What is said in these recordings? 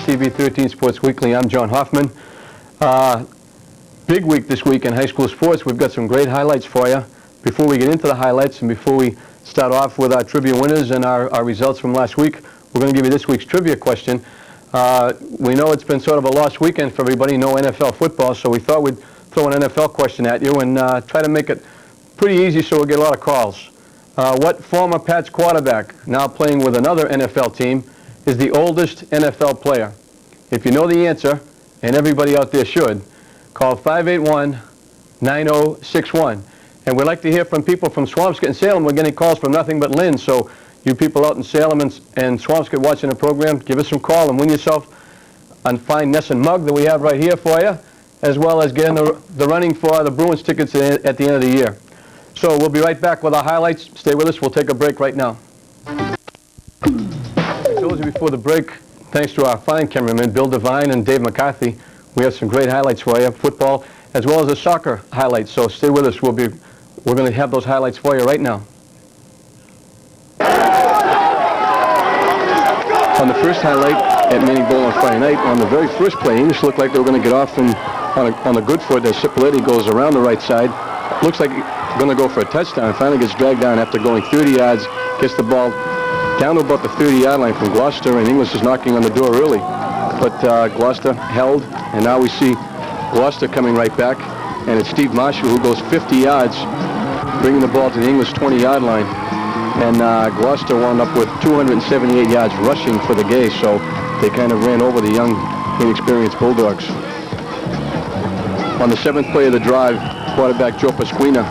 TV 13 Sports Weekly. I'm John Hoffman. Big week this week in high school sports. We've got some great highlights for you. Before we get into the highlights and before we start off with our trivia winners and our results from last week, we're going to give you this week's trivia question. We know it's been sort of a lost weekend for everybody, no NFL football, so we thought we'd throw an NFL question at you and try to make it pretty easy so we'll get a lot of calls. What former Pats quarterback, now playing with another NFL team, is the oldest NFL player? If you know the answer, and everybody out there should, call 581-9061. And we'd like to hear from people from Swampscott and Salem. We're getting calls from nothing but Lynn. So you people out in Salem and Swampscott watching the program, give us some call and win yourself a fine Nesson mug that we have right here for you, as well as getting the running for the Bruins tickets at the end of the year. So we'll be right back with our highlights. Stay with us. We'll take a break right now. I told you before the break, thanks to our fine cameramen, Bill Devine and Dave McCarthy, we have some great highlights for you, football as well as the soccer highlights. So stay with us. We're going to have those highlights for you right now. On the first highlight at Manning Bowl on Friday night, on the very first play, English looked like they were going to get off on a good foot as Cipolleti goes around the right side. Looks like going to go for a touchdown. Finally gets dragged down after going 30 yards, gets the ball down to about the 30-yard line from Gloucester, and English is knocking on the door early. But Gloucester held, and now we see Gloucester coming right back, and it's Steve Marshall who goes 50 yards, bringing the ball to the English 20-yard line. And Gloucester wound up with 278 yards rushing for the game, so they kind of ran over the young, inexperienced Bulldogs. On the seventh play of the drive, quarterback Joe Pasquina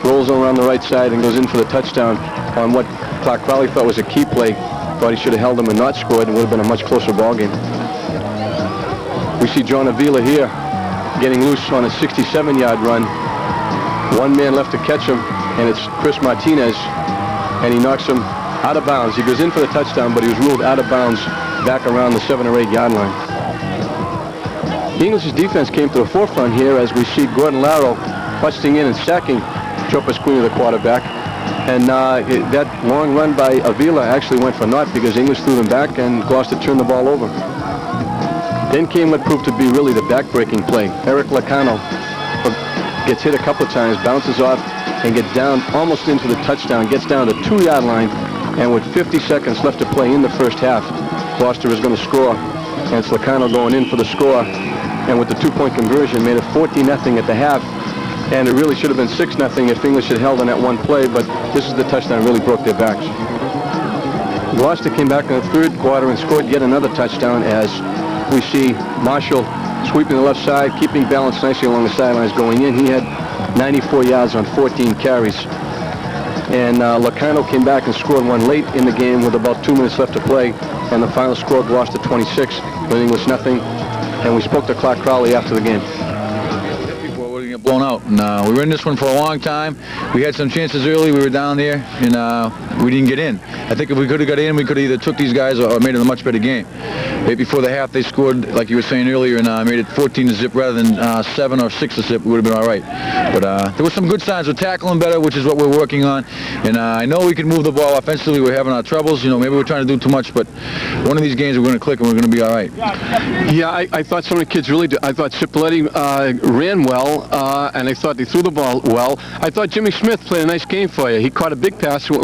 rolls around the right side and goes in for the touchdown on what Clark Crowley thought was a key play. Thought he should have held him and not scored. It would have been a much closer ball game. We see John Avila here getting loose on a 67-yard run. One man left to catch him, and it's Chris Martinez, and he knocks him out of bounds. He goes in for the touchdown, but he was ruled out of bounds back around the 7 or 8 yard line. The English's defense came to the forefront here as we see Gordon Larrow busting in and sacking Joe Pasquini, the quarterback. And that long run by Avila actually went for naught because English threw them back and Gloucester turned the ball over. Then came what proved to be really the back-breaking play. Eric Lacano gets hit a couple of times, bounces off, and gets down almost into the touchdown, gets down to the 2-yard line, and with 50 seconds left to play in the first half, Gloucester is going to score. And it's Lacano going in for the score, and with the 2-point conversion, made it 14-0 at the half. And it really should have been 6-0 if English had held on that one play, but this is the touchdown that really broke their backs. Gloucester came back in the third quarter and scored yet another touchdown as we see Marshall sweeping the left side, keeping balance nicely along the sidelines going in. He had 94 yards on 14 carries. And Lacano came back and scored one late in the game with about 2 minutes left to play. And the final score, Gloucester 26, English nothing. And we spoke to Clark Crowley after the game. Blown out, and we were in this one for a long time. We had some chances early. We were down there, and we didn't get in. I think if we could have got in, we could have either took these guys or made it a much better game. Right before the half, they scored, like you were saying earlier, and made it 14-0 rather than 7 or 6-0. We would have been all right. But there were some good signs. We're tackling better, which is what we're working on. And I know we can move the ball offensively. We're having our troubles. You know, maybe we're trying to do too much, but one of these games we're going to click and we're going to be all right. Yeah, I thought some of the kids really did. I thought Cipolleti ran well. And I thought they threw the ball well. I thought Jimmy Smith played a nice game for you. He caught a big pass when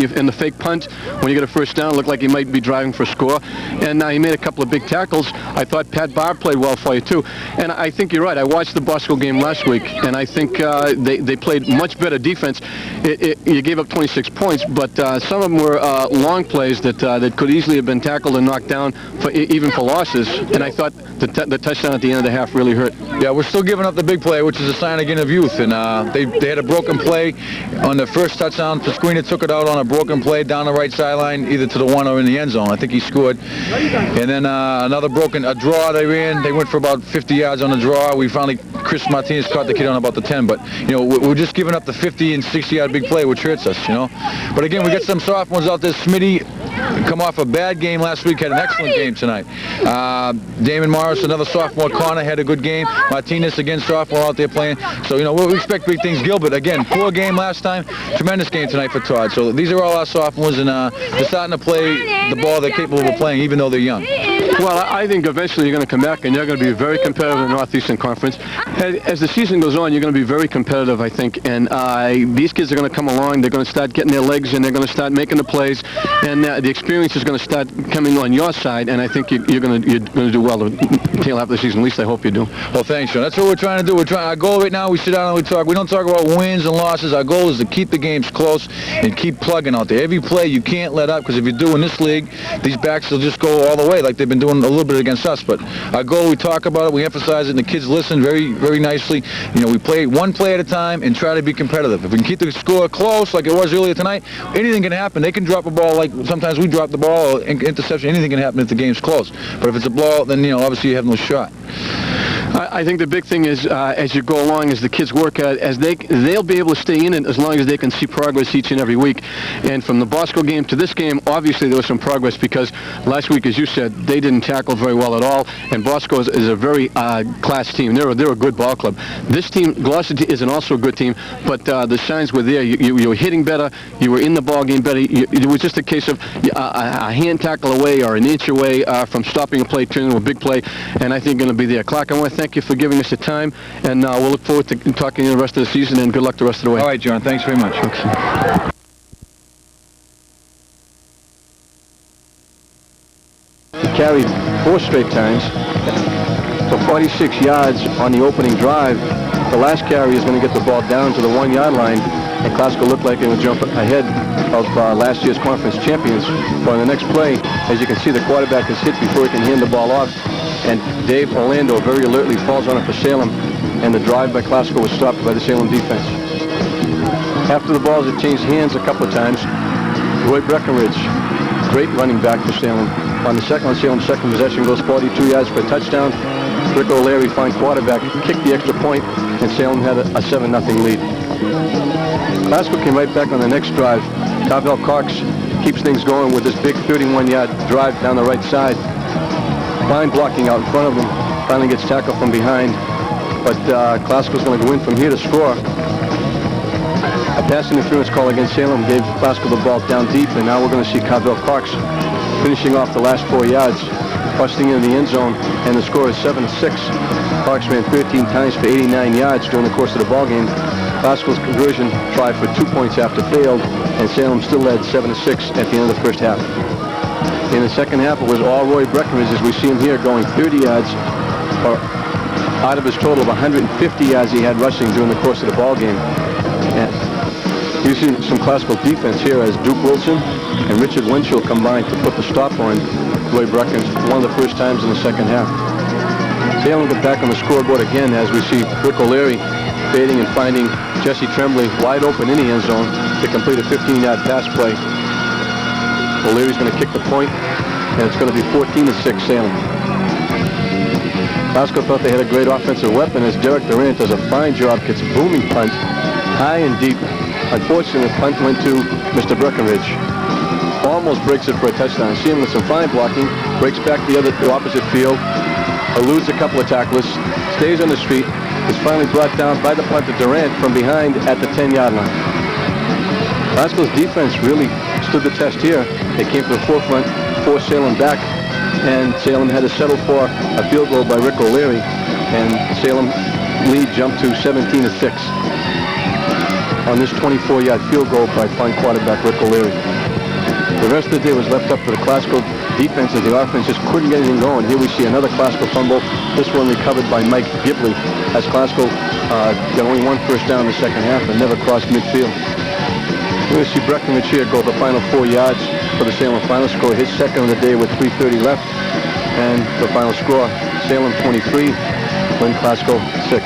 you in the fake punt. When you get a first down, it looked like he might be driving for a score. And he made a couple of big tackles. I thought Pat Barr played well for you too. And I think you're right. I watched the Bosco game last week, and I think they played much better defense. You gave up 26 points, but some of them were long plays that could easily have been tackled and knocked down even for losses. And I thought the touchdown at the end of the half really hurt. Yeah, we're still giving up the big play, which is a sign again of youth. And they had a broken play on the first touchdown. Pasquina took it out on a broken play down the right sideline, either to the 1 or in the end zone. I think he scored. And then another a draw they ran. They went for about 50 yards on the draw. We finally, Chris Martinez caught the kid on about the 10. But, you know, we're just giving up the 50 and 60-yard big play, which hurts us, you know. But again, we got some sophomores out there. Smitty come off a bad game last week, had an excellent game tonight. Damon Morris, another sophomore. Connor had a good game. Martinez, again, sophomore out there playing. So, you know, we expect big things. Gilbert, again, poor game last time. Tremendous game tonight for Todd. So these are all our sophomores, and they're starting to play the ball they're capable of playing, even though they're young. Well, I think eventually you're going to come back and you're going to be very competitive in the Northeastern Conference. As the season goes on, you're going to be very competitive, I think. And these kids are going to come along. They're going to start getting their legs and they're going to start making the plays. And the experience is going to start coming on your side. And I think you're going to do well tail half the season. At least I hope you do. Well, thanks, Sean. That's what we're trying to do. Our goal right now, we sit down and we talk. We don't talk about wins and losses. Our goal is to keep the games close and keep plugging out there. Every play you can't let up, because if you do in this league, these backs will just go all the way like they've been doing a little bit against us. But our goal, we talk about it, we emphasize it, and the kids listen very, very nicely. You know, we play one play at a time and try to be competitive. If we can keep the score close like it was earlier tonight, anything can happen. They can drop a ball like sometimes we drop the ball, or interception. Anything can happen if the game's close. But if it's a blowout, then, you know, obviously you have no shot. I think the big thing is as you go along, as the kids work at it, they'll be able to stay in it as long as they can see progress each and every week. And from the Bosco game to this game, obviously there was some progress, because last week, as you said, they didn't tackle very well at all. And Bosco is a very class team. They're a good ball club. This team, Gloucester, is also a good team, but the signs were there. You were hitting better. You were in the ball game better. It was just a case of a hand tackle away or an inch away from stopping a play, turning into a big play. And I think going to be there. Clark, I want to thank you for giving us the time, and we'll look forward to talking to you the rest of the season, and good luck the rest of the way. All right, John. Thanks very much. Okay. He carried 4 straight times for 46 yards on the opening drive. The last carry is going to get the ball down to the 1-yard line, and Glasgow looked like they would jump ahead of last year's conference champions. But on the next play, as you can see, the quarterback is hit before he can hand the ball off, and Dave Orlando very alertly falls on it for Salem, and the drive by Glasgow was stopped by the Salem defense. After the balls had changed hands a couple of times, Roy Breckenridge, great running back for Salem, on Salem's second possession, goes 42 yards for a touchdown. Rick O'Leary, fine quarterback, kicked the extra point, and Salem had a 7-0 lead. Glasgow came right back on the next drive. Carvel Cox keeps things going with this big 31-yard drive down the right side. Fine blocking out in front of him. Finally gets tackled from behind. But Glasgow's going to go in from here to score. A pass interference call against Salem gave Glasgow the ball down deep, and now we're going to see Carvel Cox finishing off the last 4 yards, busting into the end zone, and the score is 7-6. Cox ran 13 times for 89 yards during the course of the ball game. Glasgow's conversion try for 2 points after failed, and Salem still led 7-6 at the end of the first half. In the second half, it was all Roy Breckenridge, as we see him here, going 30 yards out of his total of 150 yards he had rushing during the course of the ball game. And you see some Glasgow defense here as Duke Wilson and Richard Winchell combined to put the stop on Roy Breckenridge one of the first times in the second half. Salem got back on the scoreboard again as we see Rick O'Leary fading and finding Jesse Tremblay wide open in the end zone to complete a 15-yard pass play. O'Leary's going to kick the point, and it's going to be 14-6 Salem. Glasgow thought they had a great offensive weapon as Derek Durant does a fine job, gets a booming punt, high and deep. Unfortunately, the punt went to Mr. Breckenridge. Almost breaks it for a touchdown. See him with some fine blocking, breaks back the opposite field, eludes a couple of tacklers, stays on the street, is finally brought down by the punter Durant from behind at the 10-yard line. Glasgow's defense really stood the test here. They came to the forefront, forced Salem back, and Salem had to settle for a field goal by Rick O'Leary, and Salem lead jumped to 17-6 on this 24-yard field goal by fine quarterback Rick O'Leary. The rest of the day was left up for the Glasgow defense as the offense just couldn't get anything going. Here we see another Glasgow fumble, this one recovered by Mike Gibley, as Glasgow got only 1 first down in the second half and never crossed midfield. We're going to see Breckenridge here go the final 4 yards for the Salem final score, his second of the day with 3:30 left, and the final score, Salem 23, Lynn Glasgow 6.